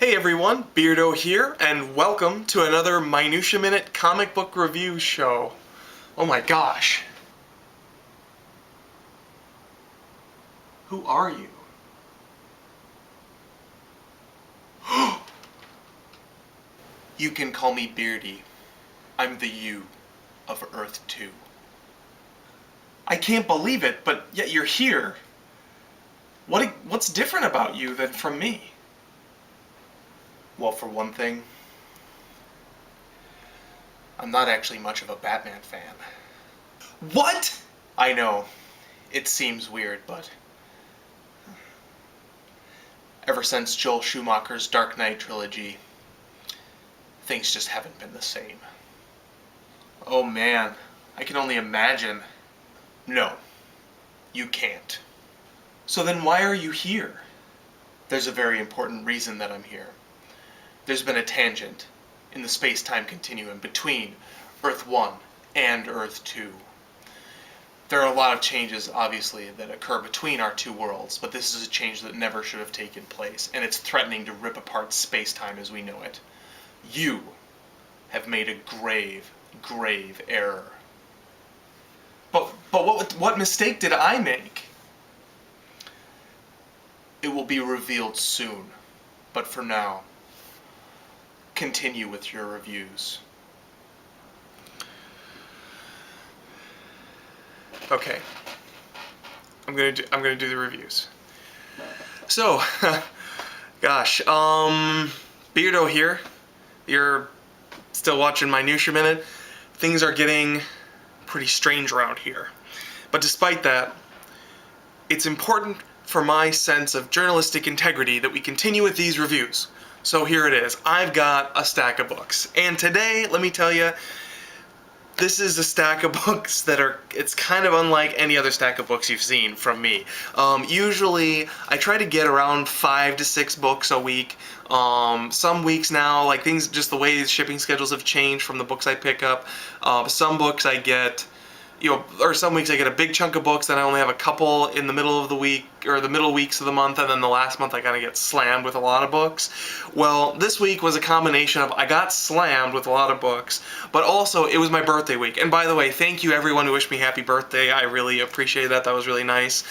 Hey everyone, Beardo here, and welcome to another Minutia Minute comic book review show. Oh my gosh. Who are you? You can call me Beardy. I'm the you of Earth 2. I can't believe it, but yet you're here. What's different about you than from me? Well, for one thing, I'm not actually much of a Batman fan. What? I know, it seems weird, but ever since Joel Schumacher's Dark Knight trilogy, things just haven't been the same. Oh man, I can only imagine. No, you can't. So then why are you here? There's a very important reason that I'm here. There's been a tangent in the space-time continuum between Earth 1 and Earth 2. There are a lot of changes, obviously, that occur between our two worlds, but this is a change that never should have taken place, and it's threatening to rip apart space-time as we know it. You have made a grave, grave error. But what mistake did I make? It will be revealed soon, but for now, continue with your reviews. Okay, I'm gonna do the reviews. So, gosh, Beardo here. You're still watching Minutia Minute. Things are getting pretty strange around here, but despite that, it's important for my sense of journalistic integrity that we continue with these reviews. So here it is. I've got a stack of books. And today, let me tell you, this is a stack of books that it's kind of unlike any other stack of books you've seen from me. Usually, I try to get around 5 to 6 books a week. Some weeks now, like things, just the way shipping schedules have changed from the books I pick up. Some books I get, or some weeks I get a big chunk of books, then I only have a couple in the middle of the week, or the middle weeks of the month, and then the last month I kind of get slammed with a lot of books. Well, this week was a combination of I got slammed with a lot of books, but also it was my birthday week. And by the way, thank you everyone who wished me happy birthday. I really appreciate that. That was really nice.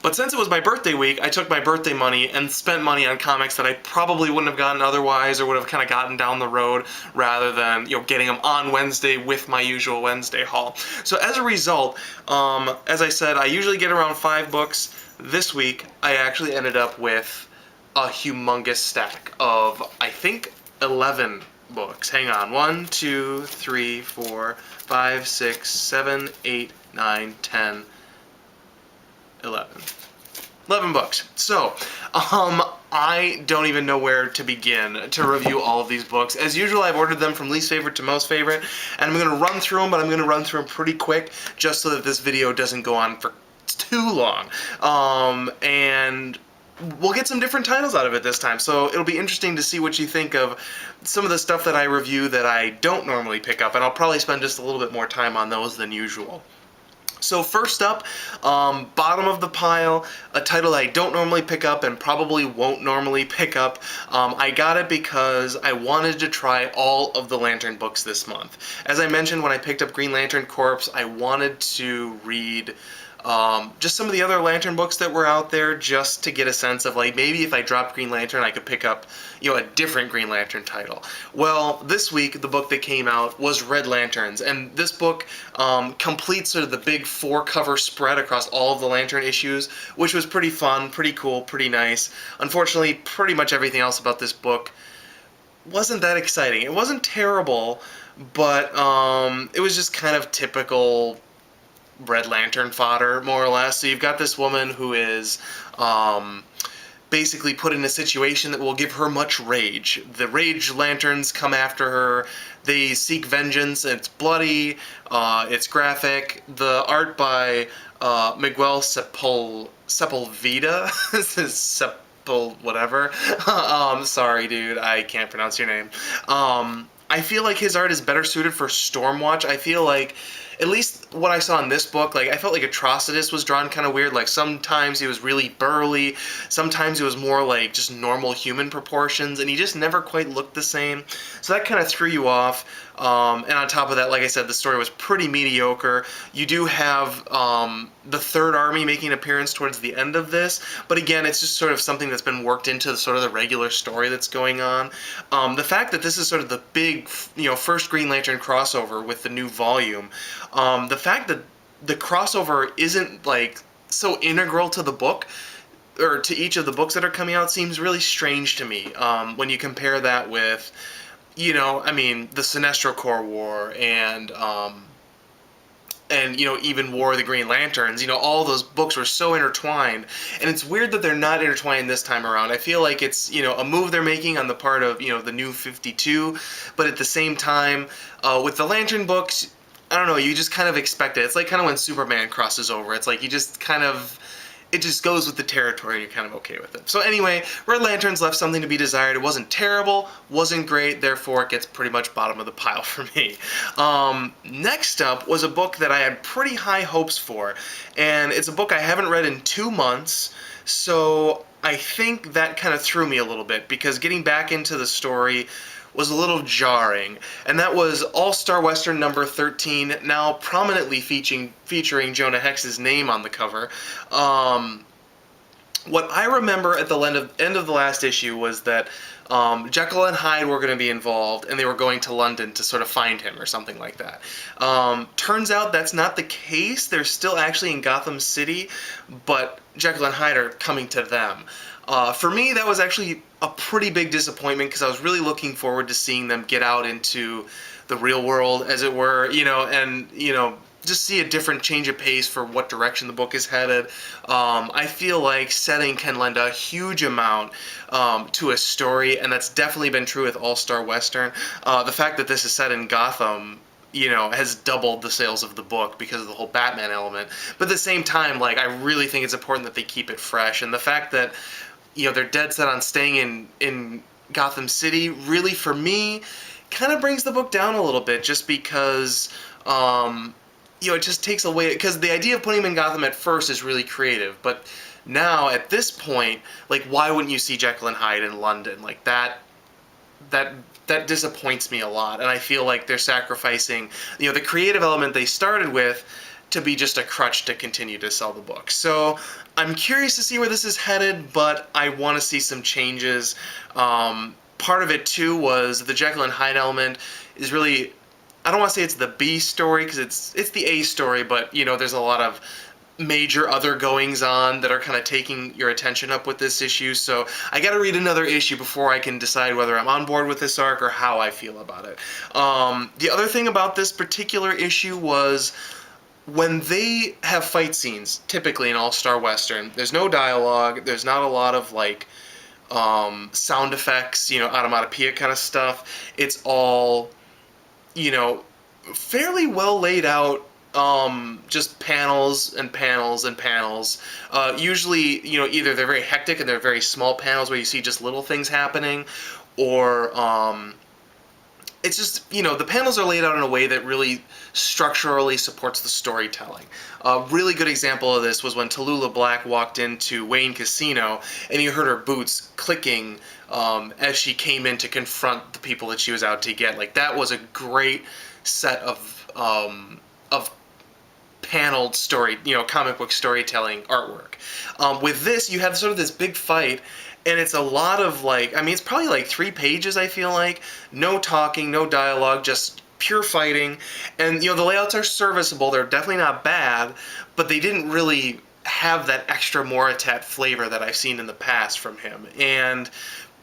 But since it was my birthday week, I took my birthday money and spent money on comics that I probably wouldn't have gotten otherwise, or would have kind of gotten down the road, rather than, getting them on Wednesday with my usual Wednesday haul. So as a result, as I said, I usually get around 5 books. This week, I actually ended up with a humongous stack of, I think, 11 books. Hang on. 1, 2, 3, 4, 5, 6, 7, 8, 9, 10, 11 books. So, I don't even know where to begin to review all of these books. As usual, I've ordered them from least favorite to most favorite, and I'm going to run through them, but I'm going to run through them pretty quick, just so that this video doesn't go on for too long. And we'll get some different titles out of it this time, so it'll be interesting to see what you think of some of the stuff that I review that I don't normally pick up, and I'll probably spend just a little bit more time on those than usual. So first up, bottom of the pile, a title I don't normally pick up and probably won't normally pick up. I got it because I wanted to try all of the Lantern books this month. As I mentioned when I picked up Green Lantern Corps, I wanted to read just some of the other Lantern books that were out there, just to get a sense of, like, maybe if I dropped Green Lantern I could pick up, a different Green Lantern title. Well, this week the book that came out was Red Lanterns, and this book completes sort of the big 4-cover spread across all of the Lantern issues, which was pretty fun, pretty cool, pretty nice. Unfortunately, pretty much everything else about this book wasn't that exciting. It wasn't terrible, but it was just kind of typical Red Lantern fodder, more or less. So you've got this woman who is basically put in a situation that will give her much rage. The Rage Lanterns come after her. They seek vengeance. It's bloody. It's graphic. The art by Miguel Sepulveda. This is whatever. Sorry, dude. I can't pronounce your name. I feel like his art is better suited for Stormwatch. I feel like, at least what I saw in this book, like I felt like Atrocitus was drawn kind of weird. Like sometimes he was really burly, sometimes he was more like just normal human proportions, and he just never quite looked the same. So that kind of threw you off. And on top of that, like I said, the story was pretty mediocre. You do have the Third Army making an appearance towards the end of this, but again, it's just sort of something that's been worked into sort of the regular story that's going on. The fact that this is sort of the big, first Green Lantern crossover with the new volume, the fact that the crossover isn't like so integral to the book, or to each of the books that are coming out, seems really strange to me when you compare that with, the Sinestro Corps War and even War of the Green Lanterns. All those books were so intertwined, and it's weird that they're not intertwined this time around. I feel like it's a move they're making on the part of the New 52, but at the same time, with the Lantern books, I don't know, you just kind of expect it. It's like kind of when Superman crosses over. It's like you just kind of, it just goes with the territory and you're kind of okay with it. So anyway, Red Lanterns left something to be desired. It wasn't terrible, wasn't great, therefore it gets pretty much bottom of the pile for me. Next up was a book that I had pretty high hopes for, and it's a book I haven't read in 2 months, so I think that kind of threw me a little bit, because getting back into the story was a little jarring, and that was All-Star Western number 13, now prominently featuring Jonah Hex's name on the cover. What I remember at the end of the last issue was that Jekyll and Hyde were going to be involved, and they were going to London to sort of find him or something like that. Turns out that's not the case. They're still actually in Gotham City, but Jekyll and Hyde are coming to them. For me, that was actually a pretty big disappointment, because I was really looking forward to seeing them get out into the real world, as it were, and just see a different change of pace for what direction the book is headed. I feel like setting can lend a huge amount to a story, and that's definitely been true with All-Star Western. The fact that this is set in Gotham, has doubled the sales of the book because of the whole Batman element. But at the same time, like, I really think it's important that they keep it fresh, and the fact that they're dead set on staying in Gotham City, really, for me, kind of brings the book down a little bit, just because it just takes away, because the idea of putting him in Gotham at first is really creative, but now at this point, like, why wouldn't you see Jekyll and Hyde in London? Like, that disappoints me a lot, and I feel like they're sacrificing the creative element they started with to be just a crutch to continue to sell the book. So I'm curious to see where this is headed, but I want to see some changes. Part of it too was the Jekyll and Hyde element is really, I don't want to say it's the B story, because it's the A story, but there's a lot of major other goings on that are kind of taking your attention up with this issue. So I got to read another issue before I can decide whether I'm on board with this arc or how I feel about it. The other thing about this particular issue was, when they have fight scenes, typically in All-Star Western, there's no dialogue, there's not a lot of like sound effects, onomatopoeia kind of stuff. It's all, fairly well laid out, just panels and panels and panels. Usually, either they're very hectic and they're very small panels where you see just little things happening, or it's just, the panels are laid out in a way that really structurally supports the storytelling. A really good example of this was when Tallulah Black walked into Wayne Casino, and you heard her boots clicking as she came in to confront the people that she was out to get. Like, that was a great set of paneled story, comic book storytelling artwork. With this, you have sort of this big fight, and it's a lot of, like, it's probably like 3 pages, I feel like. No talking, no dialogue, just pure fighting. And, the layouts are serviceable. They're definitely not bad, but they didn't really have that extra Moratat flavor that I've seen in the past from him. And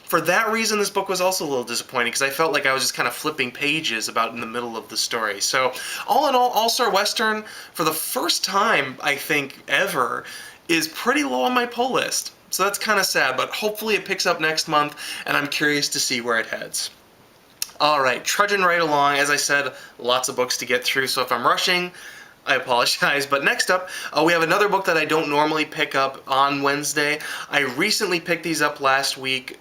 for that reason, this book was also a little disappointing, because I felt like I was just kind of flipping pages about in the middle of the story. So, all in all, All-Star Western, for the first time, I think, ever, is pretty low on my pull list. So that's kind of sad, but hopefully it picks up next month, and I'm curious to see where it heads. Alright, trudging right along. As I said, lots of books to get through, so if I'm rushing, I apologize. But next up, we have another book that I don't normally pick up on Wednesday. I recently picked these up last week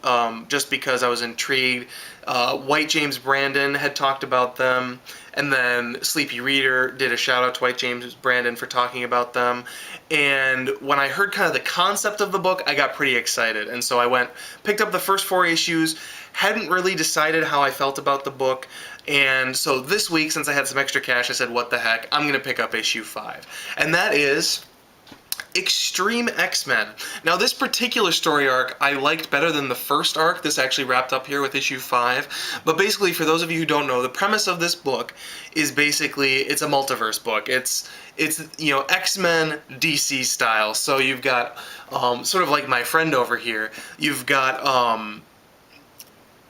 just because I was intrigued. White James Brandon had talked about them, and then Sleepy Reader did a shout out to White James Brandon for talking about them. And when I heard kind of the concept of the book, I got pretty excited, and so I picked up the first 4 issues, hadn't really decided how I felt about the book, and so this week, since I had some extra cash, I said, what the heck, I'm going to pick up issue 5. And that is Extreme X-Men. Now, this particular story arc I liked better than the first arc. This actually wrapped up here with issue 5. But basically, for those of you who don't know, the premise of this book is basically, it's a multiverse book. It's you know, X-Men DC style. So you've got, sort of like my friend over here, you've got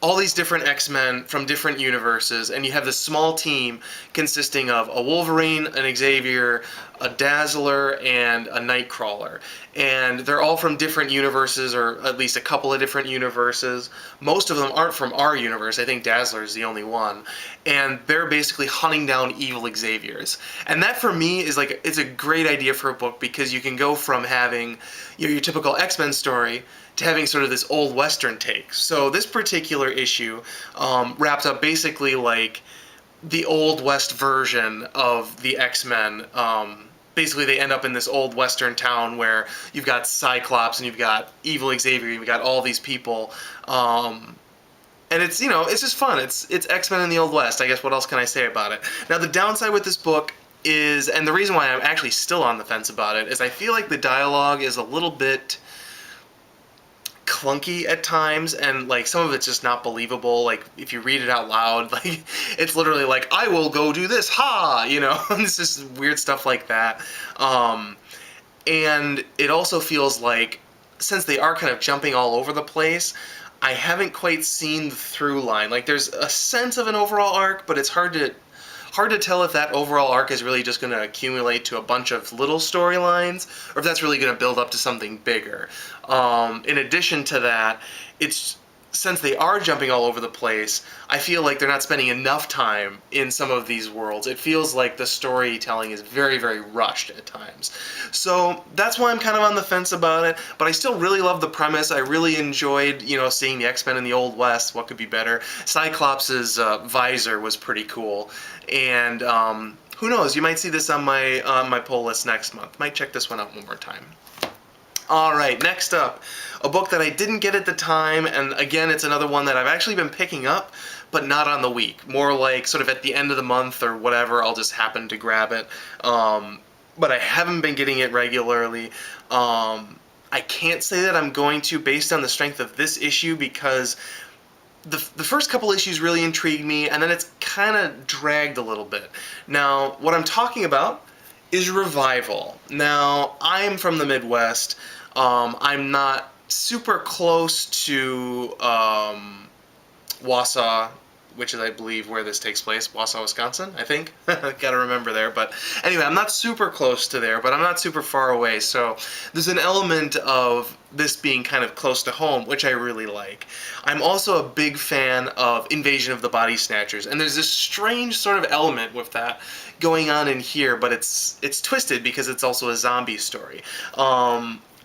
all these different X-Men from different universes, and you have this small team consisting of a Wolverine, an Xavier, a Dazzler, and a Nightcrawler. And they're all from different universes, or at least a couple of different universes. Most of them aren't from our universe. I think Dazzler is the only one. And they're basically hunting down evil Xaviers. And that, for me, is like, it's a great idea for a book, because you can go from having, you know, your typical X-Men story to having sort of this old Western take. So this particular issue wrapped up basically like the Old West version of the X-Men. Basically, they end up in this old Western town where you've got Cyclops and you've got evil Xavier, you've got all these people. And it's, you know, it's just fun. It's X-Men in the Old West. I guess what else can I say about it? Now, the downside with this book is, and the reason why I'm actually still on the fence about it, is I feel like the dialogue is a little bit clunky at times, and like some of it's just not believable. Like if you read it out loud, like it's literally like, I will go do this, ha, you know. It's just weird stuff like that. And it also feels like, since they are kind of jumping all over the place, I haven't quite seen the through line. Like there's a sense of an overall arc, but it's hard to tell if that overall arc is really just going to accumulate to a bunch of little storylines, or if that's really going to build up to something bigger. In addition to that, since they are jumping all over the place, I feel like they're not spending enough time in some of these worlds. It feels like the storytelling is very, very rushed at times. So that's why I'm kind of on the fence about it, but I still really love the premise. I really enjoyed, you know, seeing the X-Men in the Old West. What could be better? Cyclops' visor was pretty cool, and who knows, you might see this on my pull list next month. Might check this one out one more time. Alright, next up, a book that I didn't get at the time, and again, it's another one that I've actually been picking up, but not on the week. More like sort of at the end of the month or whatever, I'll just happen to grab it. But I haven't been getting it regularly. I can't say that I'm going to, based on the strength of this issue, because the first couple issues really intrigued me, and then it's kind of dragged a little bit. Now, what I'm talking about is Revival. Now, I'm from the Midwest. I'm not super close to Wausau, which is, I believe, where this takes place. Wausau, Wisconsin, I think. Gotta remember there. But anyway, I'm not super close to there, but I'm not super far away. So there's an element of this being kind of close to home, which I really like. I'm also a big fan of Invasion of the Body Snatchers, and there's this strange sort of element with that going on in here, but it's twisted because it's also a zombie story.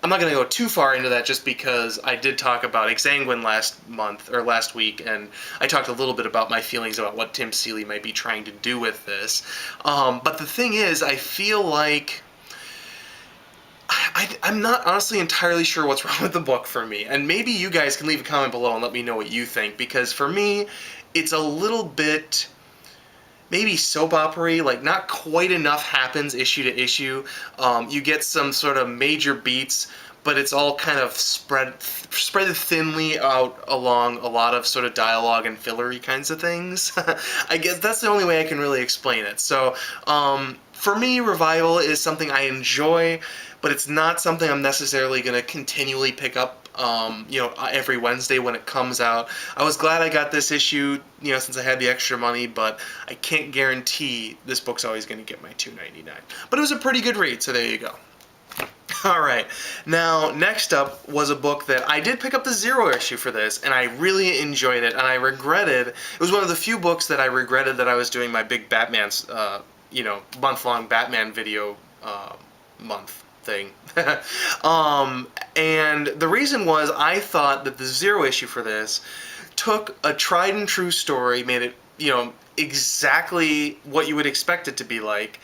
I'm not going to go too far into that, just because I did talk about Exsanguin last week, and I talked a little bit about my feelings about what Tim Seeley might be trying to do with this. But the thing is, I feel like I'm not honestly entirely sure what's wrong with the book for me, and maybe you guys can leave a comment below and let me know what you think, because for me, it's a little bit maybe soap opera-y, like not quite enough happens issue to issue. You get some sort of major beats, but it's all kind of spread thinly out along a lot of sort of dialogue and fillery kinds of things. I guess that's the only way I can really explain it. So for me, Revival is something I enjoy, but it's not something I'm necessarily going to continually pick up every Wednesday when it comes out. I was glad I got this issue, since I had the extra money, but I can't guarantee this book's always going to get my $2.99. But it was a pretty good read, so there you go. Alright, now next up was a book that I did pick up the 0 issue for this, and I really enjoyed it, and I regretted, it was one of the few books that I regretted that I was doing my big Batman, month-long Batman video month thing. And the reason was, I thought that the 0 issue for this took a tried and true story, made it exactly what you would expect it to be like.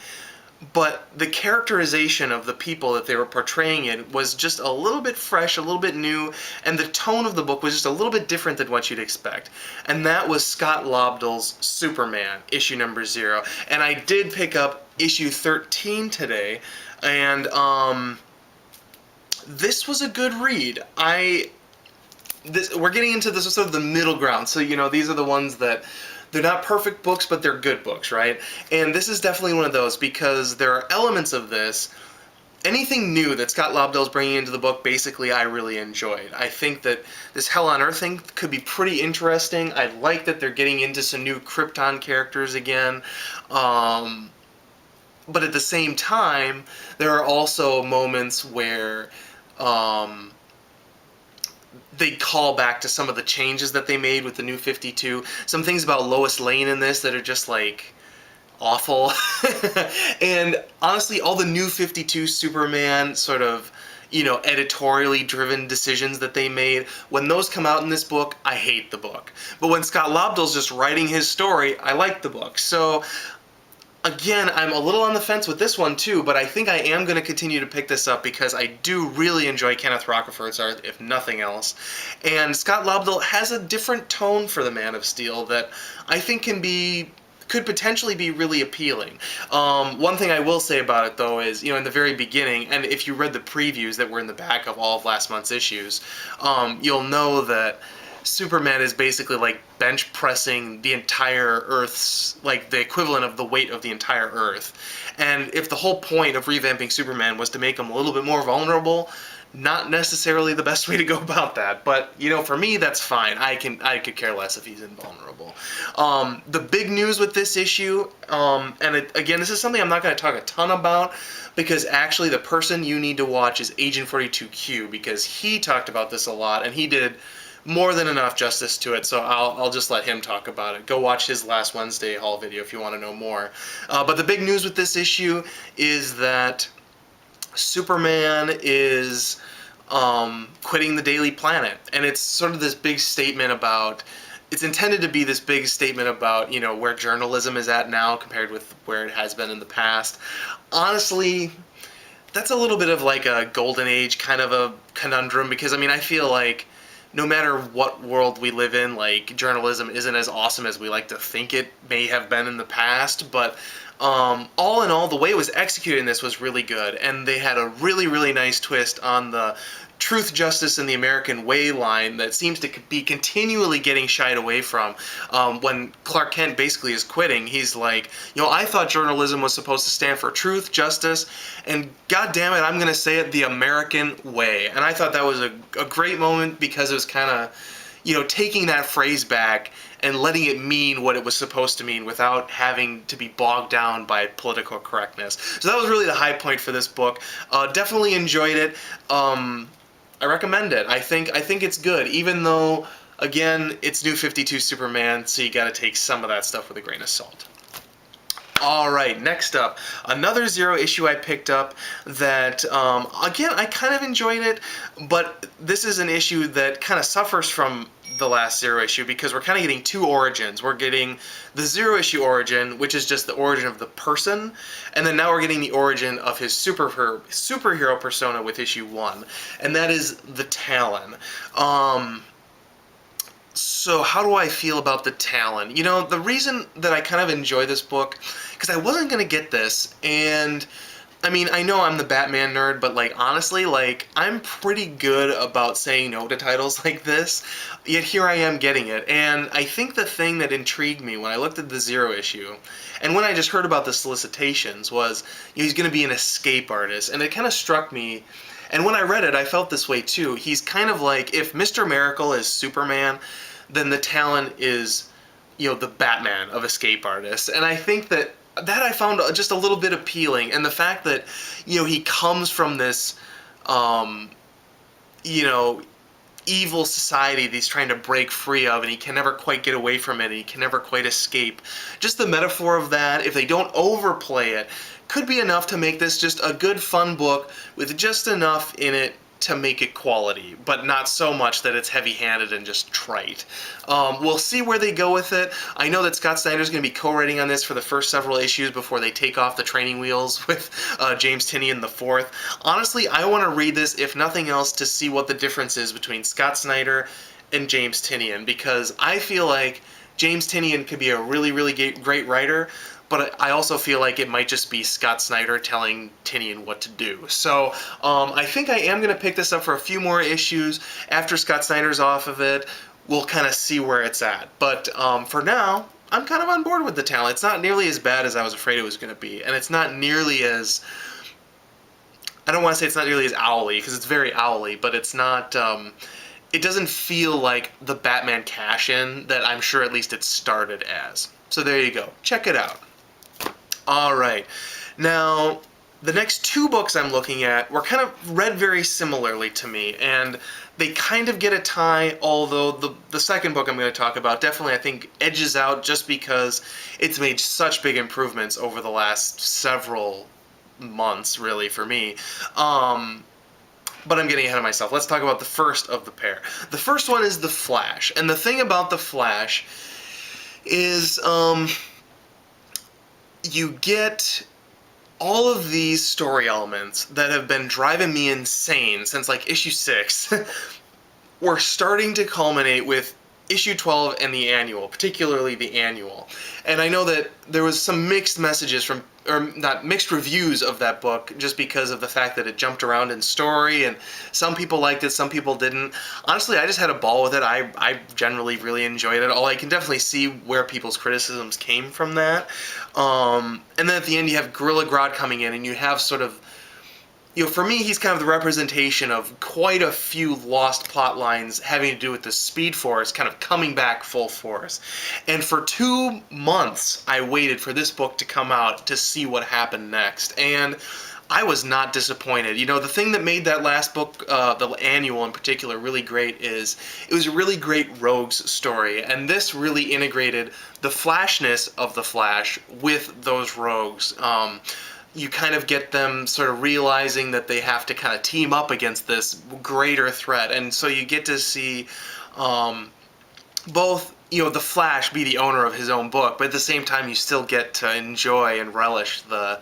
But the characterization of the people that they were portraying it was just a little bit fresh, a little bit new, and the tone of the book was just a little bit different than what you'd expect. And that was Scott Lobdell's Superman, issue number 0. And I did pick up issue 13 today, and this was a good read. We're getting into this sort of the middle ground, so these are the ones that they're not perfect books, but they're good books, right? And this is definitely one of those, because there are elements of this. Anything new that Scott Lobdell's bringing into the book, basically, I really enjoyed. I think that this Hell on Earth thing could be pretty interesting. I like that they're getting into some new Krypton characters again. But at the same time, there are also moments where they call back to some of the changes that they made with the New 52. Some things about Lois Lane in this that are just, like, awful. And honestly, all the New 52 Superman sort of, editorially driven decisions that they made, when those come out in this book, I hate the book. But when Scott Lobdell's just writing his story, I like the book. So again, I'm a little on the fence with this one too, but I think I am going to continue to pick this up because I do really enjoy Kenneth Rocafort's art, if nothing else. And Scott Lobdell has a different tone for the Man of Steel that I think could potentially be really appealing. One thing I will say about it, though, is, in the very beginning, and if you read the previews that were in the back of all of last month's issues, you'll know that Superman is basically like bench pressing the entire Earth's, like the equivalent of the weight of the entire Earth. And if the whole point of revamping Superman was to make him a little bit more vulnerable, not necessarily the best way to go about that. But, for me, that's fine. I could care less if he's invulnerable. The big news with this issue, again, this is something I'm not going to talk a ton about, because actually the person you need to watch is Agent 42Q, because he talked about this a lot, and he did more than enough justice to it, so I'll just let him talk about it. Go watch his last Wednesday haul video if you want to know more. But the big news with this issue is that Superman is quitting the Daily Planet, and it's sort of this big statement about, it's intended to be this big statement about, where journalism is at now compared with where it has been in the past. Honestly, that's a little bit of like a golden age kind of a conundrum, because I feel like no matter what world we live in, like, journalism isn't as awesome as we like to think it may have been in the past, but all in all, the way it was executed in this was really good, and they had a really, really nice twist on the truth, justice, and the American way line that seems to be continually getting shied away from. When Clark Kent basically is quitting, he's like, I thought journalism was supposed to stand for truth, justice, and god damn it, I'm going to say it, the American way. And I thought that was a great moment, because it was kind of, taking that phrase back and letting it mean what it was supposed to mean without having to be bogged down by political correctness. So that was really the high point for this book. Definitely enjoyed it. I recommend it. I think it's good, even though, again, it's New 52 Superman, so you gotta take some of that stuff with a grain of salt. Alright, next up, another Zero issue I picked up that, again, I kind of enjoyed it, but this is an issue that kind of suffers from the last Zero issue, because we're kind of getting two origins. We're getting the Zero issue origin, which is just the origin of the person, and then now we're getting the origin of his superhero persona with issue 1, and that is the Talon. So how do I feel about the Talon? The reason that I kind of enjoy this book, because I wasn't going to get this, and I know I'm the Batman nerd, but, honestly, I'm pretty good about saying no to titles like this, yet here I am getting it. And I think the thing that intrigued me when I looked at the Zero issue, and when I just heard about the solicitations, was he's going to be an escape artist, and it kind of struck me. And when I read it, I felt this way too. He's kind of like, if Mr. Miracle is Superman, then the Talon is, the Batman of escape artists. And I think that I found just a little bit appealing, and the fact that, he comes from this, evil society that he's trying to break free of, and he can never quite get away from it, and he can never quite escape. Just the metaphor of that, if they don't overplay it, could be enough to make this just a good, fun book with just enough in it to make it quality, but not so much that it's heavy-handed and just trite. We'll see where they go with it. I know that Scott Snyder's going to be co-writing on this for the first several issues before they take off the training wheels with James Tynion IV. Honestly, I want to read this, if nothing else, to see what the difference is between Scott Snyder and James Tynion, because I feel like James Tynion could be a really, really great writer, but I also feel like it might just be Scott Snyder telling Tynion what to do. So I think I am going to pick this up for a few more issues. After Scott Snyder's off of it, we'll kind of see where it's at. But for now, I'm kind of on board with the talent. It's not nearly as bad as I was afraid it was going to be. And it's not nearly as... I don't want to say it's not nearly as owly, because it's very owly, but it's not... it doesn't feel like the Batman cash-in that I'm sure at least it started as. So there you go. Check it out. Alright, now the next two books I'm looking at were kind of read very similarly to me, and they kind of get a tie, although the second book I'm going to talk about definitely, I think, edges out just because it's made such big improvements over the last several months, really, for me. But I'm getting ahead of myself. Let's talk about the first of the pair. The first one is The Flash, and the thing about The Flash is, you get all of these story elements that have been driving me insane since like issue 6 were starting to culminate with issue 12 and the annual, particularly the annual. And I know that there was some mixed messages from, or not, mixed reviews of that book just because of the fact that it jumped around in story, and some people liked it, some people didn't. Honestly, I just had a ball with it. I generally really enjoyed it. Although I can definitely see where people's criticisms came from that. And then at the end you have Gorilla Grodd coming in, and you have sort of, you know, for me, he's kind of the representation of quite a few lost plot lines having to do with the Speed Force kind of coming back full force. And for 2 months, I waited for this book to come out to see what happened next. And I was not disappointed. You know, the thing that made that last book, the annual in particular, really great is it was a really great rogues story. And this really integrated the Flashness of the Flash with those rogues. You kind of get them sort of realizing that they have to kind of team up against this greater threat. And so you get to see both, you know, the Flash be the owner of his own book, but at the same time you still get to enjoy and relish the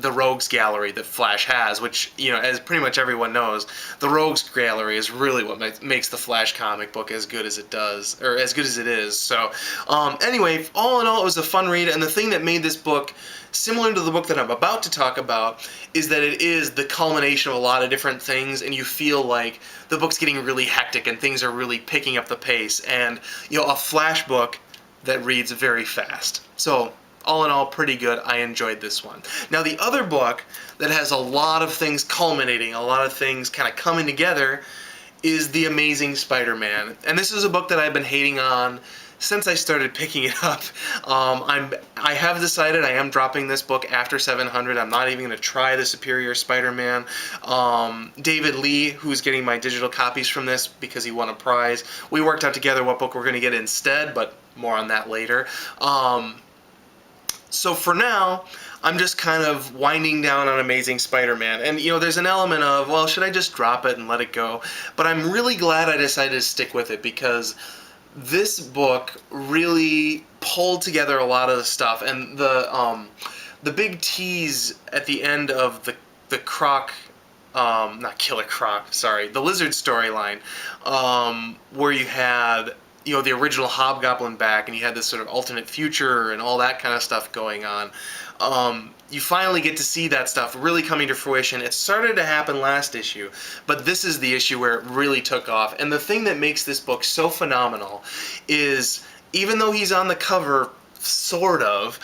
Rogues Gallery that Flash has, which, you know, as pretty much everyone knows, the Rogues Gallery is really what makes the Flash comic book as good as it does, or as good as it is. So, anyway, all in all, it was a fun read, and the thing that made this book similar to the book that I'm about to talk about is that it is the culmination of a lot of different things, and you feel like the book's getting really hectic and things are really picking up the pace, and, you know, a Flash book that reads very fast. So, all in all, pretty good. I enjoyed this one. Now, the other book that has a lot of things culminating, a lot of things kind of coming together, is The Amazing Spider-Man. And this is a book that I've been hating on since I started picking it up. I have decided I am dropping this book after 700. I'm not even going to try the Superior Spider-Man. David Lee, who's getting my digital copies from this because he won a prize, we worked out together what book we're going to get instead, but more on that later. So for now, I'm just kind of winding down on Amazing Spider-Man. And, you know, there's an element of, well, should I just drop it and let it go? But I'm really glad I decided to stick with it, because this book really pulled together a lot of the stuff. And the big tease at the end of the Croc, not Killer Croc, sorry, the Lizard storyline, where you had, you know, the original Hobgoblin back, and you had this sort of alternate future and all that kind of stuff going on. You finally get to see that stuff really coming to fruition. It started to happen last issue, but this is the issue where it really took off. And the thing that makes this book so phenomenal is, even though he's on the cover, sort of,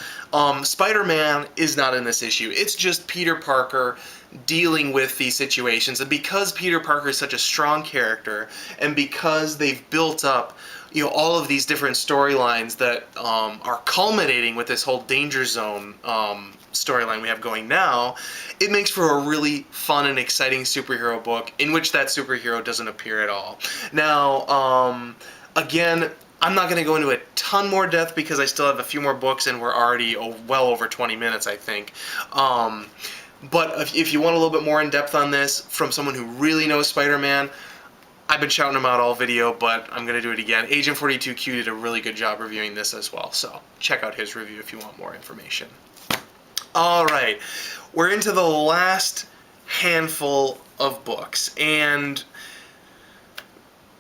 Spider-Man is not in this issue. It's just Peter Parker dealing with these situations. And because Peter Parker is such a strong character, and because they've built up, you know, all of these different storylines that are culminating with this whole Danger Zone storyline we have going now, it makes for a really fun and exciting superhero book in which that superhero doesn't appear at all. Now, again, I'm not going to go into a ton more depth because I still have a few more books and we're already well over 20 minutes, I think. But if you want a little bit more in depth on this from someone who really knows Spider-Man, I've been shouting him out all video, but I'm going to do it again. Agent 42Q did a really good job reviewing this as well, so check out his review if you want more information. Alright, we're into the last handful of books, and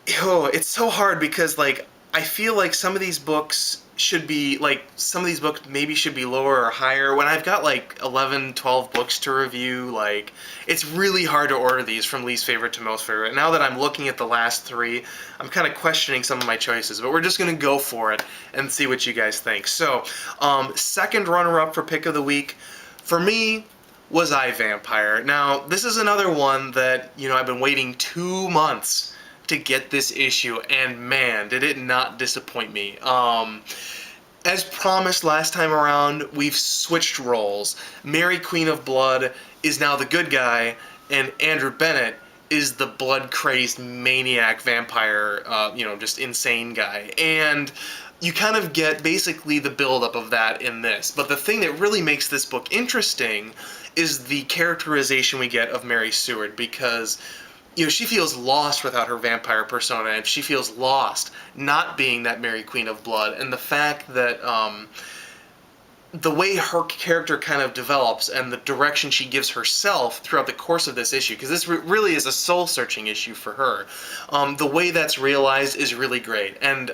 it's so hard because, like, I feel like some of these books should be, like, some of these books maybe should be lower or higher. When I've got, like, 11, 12 books to review, like, it's really hard to order these from least favorite to most favorite. Now that I'm looking at the last three, I'm kind of questioning some of my choices, but we're just going to go for it and see what you guys think. So, second runner-up for pick of the week, for me, was I, Vampire. Now, this is another one that, you know, I've been waiting 2 months to get this issue, and man, did it not disappoint me. As promised last time around, we've switched roles. Mary, Queen of Blood, is now the good guy, and Andrew Bennett is the blood-crazed maniac vampire, you know, just insane guy. And you kind of get basically the buildup of that in this. But the thing that really makes this book interesting is the characterization we get of Mary Seward, because, you know, she feels lost without her vampire persona, and she feels lost not being that Mary Queen of Blood. And the fact that the way her character kind of develops and the direction she gives herself throughout the course of this issue, because this really is a soul-searching issue for her, the way that's realized is really great. And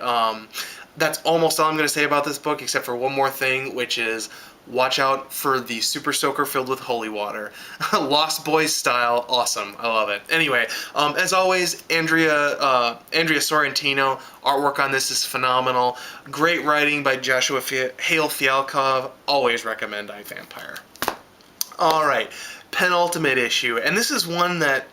that's almost all I'm going to say about this book, except for one more thing, which is watch out for the Super Soaker filled with holy water. Lost Boys style, awesome. I love it. Anyway, as always, Andrea Sorrentino, artwork on this is phenomenal. Great writing by Joshua Hale Fialkov. Always recommend I, Vampire. Alright, penultimate issue. And this is one that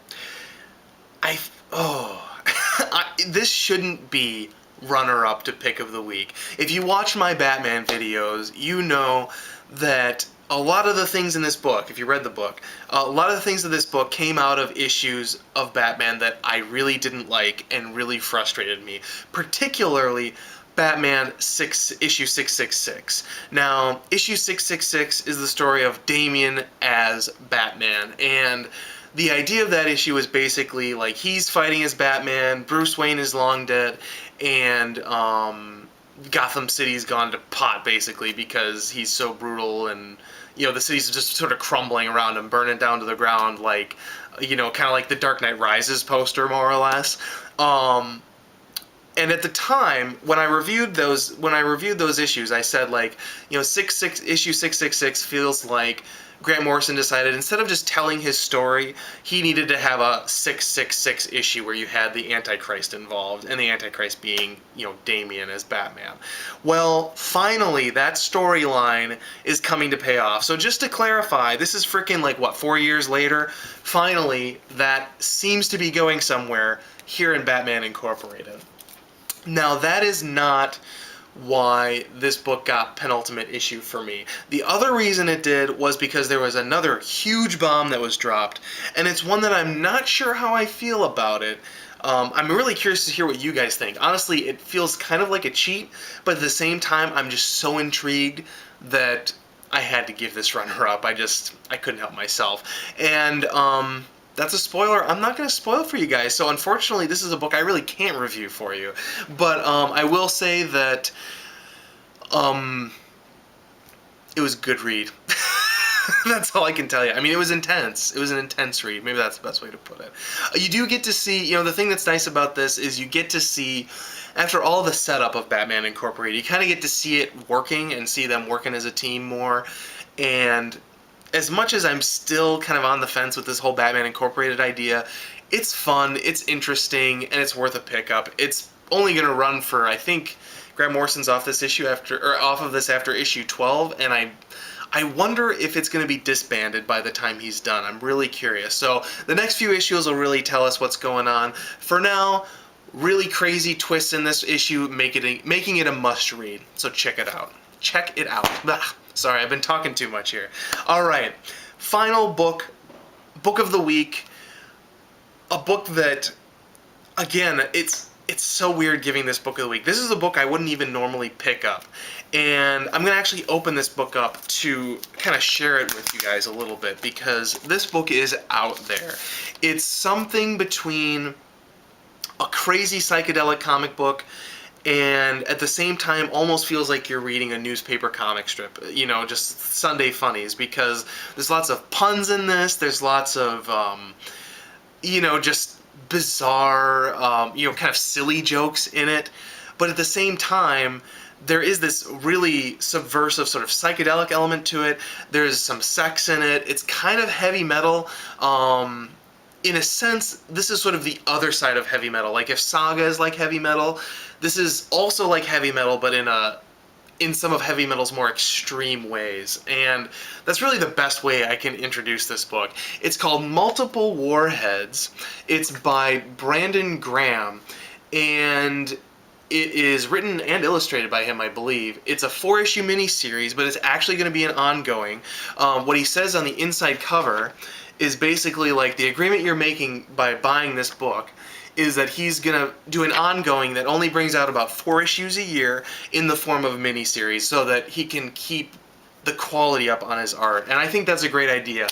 this shouldn't be runner-up to pick of the week. If you watch my Batman videos, you know that a lot of the things in this book, if you read the book, a lot of the things in this book came out of issues of Batman that I really didn't like and really frustrated me. Particularly Batman issue 666. Now, issue 666 is the story of Damian as Batman, and the idea of that issue is basically, like, he's fighting as Batman, Bruce Wayne is long dead, and Gotham City's gone to pot, basically, because he's so brutal, and, you know, the city's just sort of crumbling around him, burning down to the ground, like, you know, kind of like the Dark Knight Rises poster, more or less. And at the time, when I reviewed those issues, I said, like, you know, issue 666 feels like Grant Morrison decided, instead of just telling his story, he needed to have a 666 issue where you had the Antichrist involved, and the Antichrist being, you know, Damian as Batman. Well, finally, that storyline is coming to pay off. So just to clarify, this is freaking, like, what, 4 years later? Finally, that seems to be going somewhere here in Batman Incorporated. Now, that is not why this book got penultimate issue for me. The other reason it did was because there was another huge bomb that was dropped, and it's one that I'm not sure how I feel about it. I'm really curious to hear what you guys think. Honestly, it feels kind of like a cheat, but at the same time, I'm just so intrigued that I had to give this runner-up. I couldn't help myself. And, that's a spoiler. I'm not going to spoil for you guys, so unfortunately this is a book I really can't review for you. But I will say that it was a good read. That's all I can tell you. I mean, it was intense. It was an intense read. Maybe that's the best way to put it. You do get to see, you know, the thing that's nice about this is you get to see, after all the setup of Batman Incorporated, you kind of get to see it working and see them working as a team more. And as much as I'm still kind of on the fence with this whole Batman Incorporated idea, it's fun, it's interesting, and it's worth a pickup. It's only going to run for, I think, Grant Morrison's off of this after issue 12, and I wonder if it's going to be disbanded by the time he's done. I'm really curious. So the next few issues will really tell us what's going on. For now, really crazy twists in this issue, making it a must-read. So check it out. Check it out. Blah. Sorry, I've been talking too much here. Alright, final book of the week. A book that, again, it's it's so weird giving this book of the week. This is a book I wouldn't even normally pick up. And I'm going to actually open this book up to kind of share it with you guys a little bit, because this book is out there. It's something between a crazy psychedelic comic book and at the same time almost feels like you're reading a newspaper comic strip, you know, just Sunday funnies, because there's lots of puns in this, there's lots of, you know, just bizarre, you know, kind of silly jokes in it, but at the same time, there is this really subversive sort of psychedelic element to it. There's some sex in it. It's kind of heavy metal. In a sense, this is sort of the other side of heavy metal. Like if Saga is like heavy metal, this is also like heavy metal, but in some of heavy metal's more extreme ways. And that's really the best way I can introduce this book. It's called Multiple Warheads. It's by Brandon Graham, and it is written and illustrated by him, I believe. It's a 4-issue miniseries, but it's actually going to be an ongoing. What he says on the inside cover is basically like the agreement you're making by buying this book is that he's going to do an ongoing that only brings out about 4 issues a year in the form of a miniseries, so that he can keep the quality up on his art. And I think that's a great idea.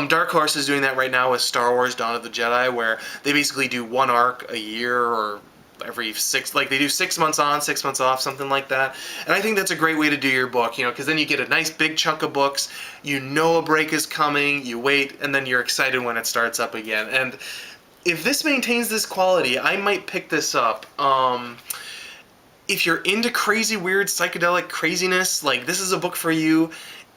Dark Horse is doing that right now with Star Wars Dawn of the Jedi, where they basically do one arc a year, or every 6, like they do 6 months on, 6 months off, something like that. And I think that's a great way to do your book, you know, because then you get a nice big chunk of books, you know a break is coming, you wait, and then you're excited when it starts up again. And if this maintains this quality, I might pick this up. If you're into crazy, weird, psychedelic craziness, like this is a book for you.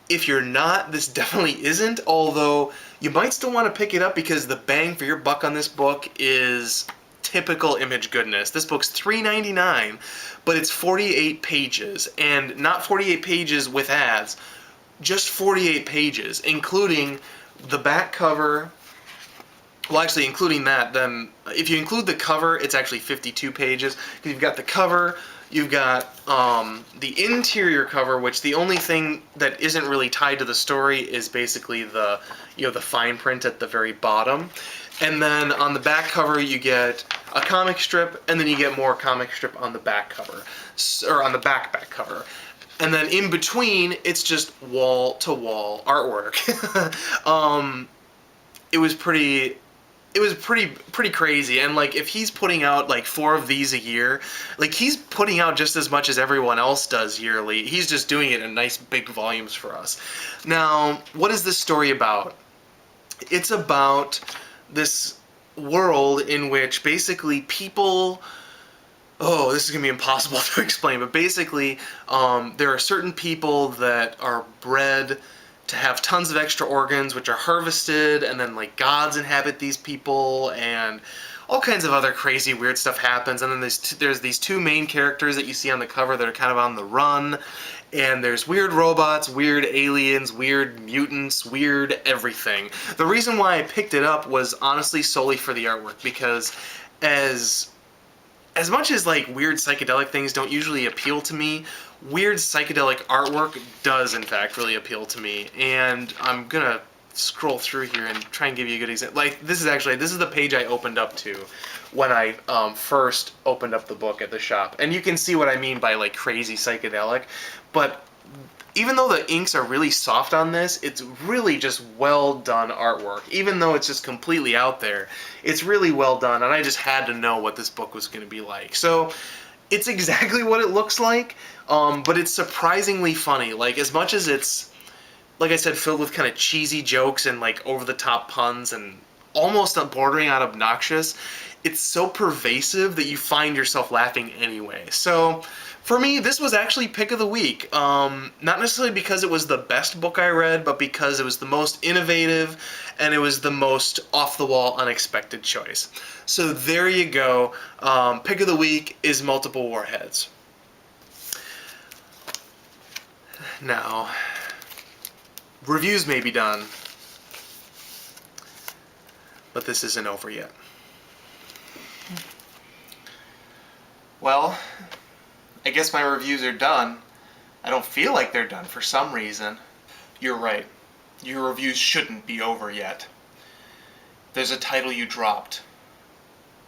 If you're not, this definitely isn't, although you might still want to pick it up because the bang for your buck on this book is typical Image goodness. This book's $3.99, but it's 48 pages, and not 48 pages with ads, just 48 pages, including the back cover. Well, actually, including that, then if you include the cover, it's actually 52 pages. You've got the cover, you've got the interior cover, which the only thing that isn't really tied to the story is basically the, you know, the fine print at the very bottom. And then on the back cover, you get a comic strip, and then you get more comic strip on the back cover, or on the back cover. And then in between, it's just wall-to-wall artwork. It was pretty crazy. And like, if he's putting out like 4 of these a year, like he's putting out just as much as everyone else does yearly. He's just doing it in nice big volumes for us. Now, what is this story about? It's about this world in which basically people, oh, this is gonna be impossible to explain, but basically there are certain people that are bred to have tons of extra organs, which are harvested, and then like gods inhabit these people, and all kinds of other crazy weird stuff happens. And then there's these 2 main characters that you see on the cover that are kind of on the run, and there's weird robots, weird aliens, weird mutants, weird everything. The reason why I picked it up was honestly solely for the artwork, because as much as like weird psychedelic things don't usually appeal to me, weird psychedelic artwork does in fact really appeal to me. And I'm gonna scroll through here and try and give you a good example. Like this is the page I opened up to when I first opened up the book at the shop. And you can see what I mean by like crazy psychedelic. But even though the inks are really soft on this, it's really just well done artwork. Even though it's just completely out there, it's really well done, and I just had to know what this book was going to be like. So it's exactly what it looks like, but it's surprisingly funny. Like, as much as it's, like I said, filled with kind of cheesy jokes and like over-the-top puns and almost bordering on obnoxious, it's so pervasive that you find yourself laughing anyway. So for me, this was actually pick of the week. Not necessarily because it was the best book I read, but because it was the most innovative and it was the most off-the-wall, unexpected choice. So there you go. Pick of the week is Multiple Warheads. Now, reviews may be done, but this isn't over yet. Well, I guess my reviews are done. I don't feel like they're done for some reason. You're right. Your reviews shouldn't be over yet. There's a title you dropped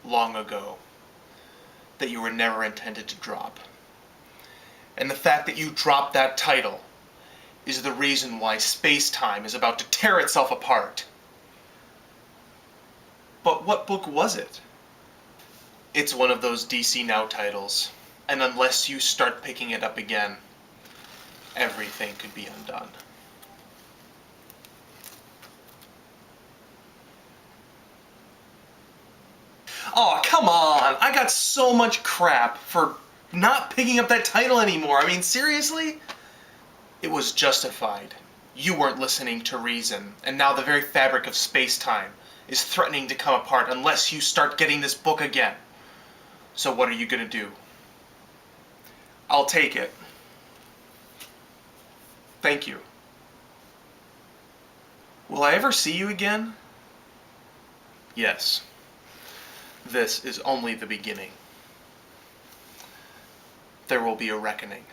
long ago that you were never intended to drop. And the fact that you dropped that title is the reason why space-time is about to tear itself apart. But what book was it? It's one of those DC Now titles, and unless you start picking it up again, everything could be undone. Oh, come on! I got so much crap for not picking up that title anymore. I mean, seriously? It was justified. You weren't listening to reason, and now the very fabric of space-time is threatening to come apart unless you start getting this book again. So what are you gonna do? I'll take it. Thank you. Will I ever see you again? Yes. This is only the beginning. There will be a reckoning.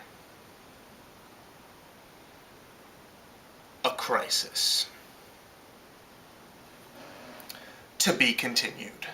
A crisis. To be continued.